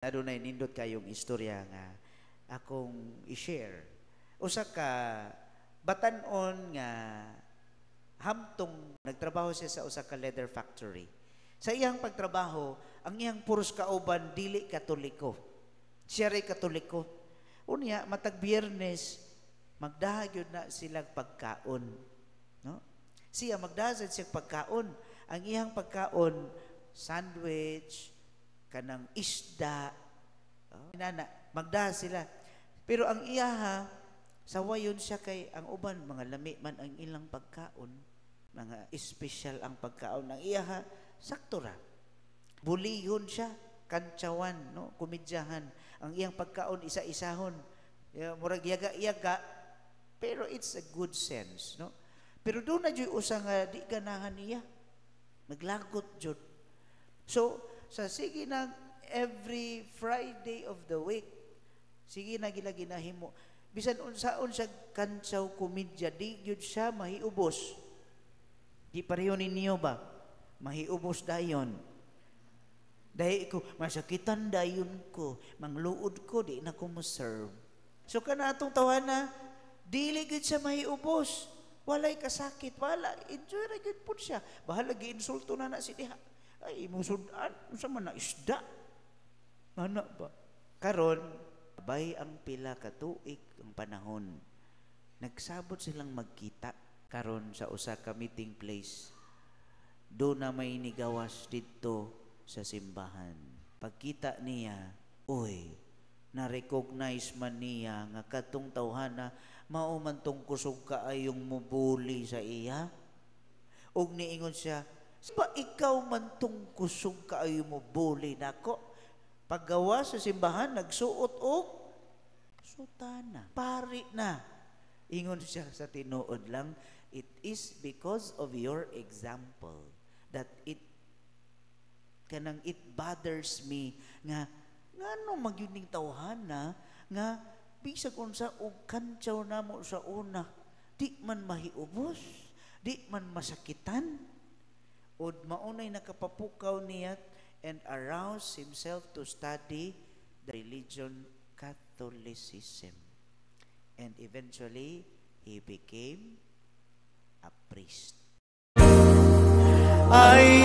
Adunay nindot kayong istorya nga akong i-share. Usa ka batan-on nga hamtong nagtrabaho siya sa usa ka leather factory. Sa iyang pagtrabaho, ang iyang puros kauban dili katoliko. Siya ray katoliko. Unya matag Biyernes magdahagyod na silang pagkaon, no? Siya magdahasad siya pagkaon. Ang iyang pagkaon sandwich, kanang isda, inana, magdahas sila. Pero ang iyaha, sawayon siya kay ang uban, mga lami man ang ilang pagkaon, mga espesyal ang pagkaon. Ang iyaha, sakto ra. Bulihon siya, kantsawan, no? Kumidyahan. Ang iyang pagkaon, isa-isahon. Murag yaga-yaga, pero it's a good sense, no? Pero doon na dyan usa nga di ganahan niya. Naglagot dyan. So, sa sige na every Friday of the week, sige na ginahimo. Bisan unsaon siya kantsaw komedya, di gyud siya mahiubos. Di pareho ninyo ba? Mahiubos dayon. Dahil ko, masakitan dayon ko, mangluod ko, di na ko ma-serve. So kanatong tawana, dili gyud siya mahiubos. Walay kasakit, wala. Enjoy ra gyud pud siya. Bahala gi-insulto na si diha. Ay, imong sudan, sa man na isda. Ano ba? Karon, bay ang pila ka tuig ang panahon. Nagsabot silang magkita karon sa usa ka meeting place. Do na may nigawas dito sa simbahan. Pagkita niya, oy, na-recognize man niya nga katong tawhana mao man tong kusog kaayong mubuli sa iya. Og niingon siya, ba ikaw man tong kusog kaayo mo bully nako? Paggawa sa simbahan, nagsuot og sutana. Pari na. Ingon siya sa tinuod lang, it is because of your example that it bothers me nga ngano magyuning tawhana nga bisag unsa og kantsaw namo sa una, di man mahiubos, di man masakitan. Od maunay nakapapukaw niya and arouse himself to study the religion Catholicism. And eventually, he became a priest. Ay,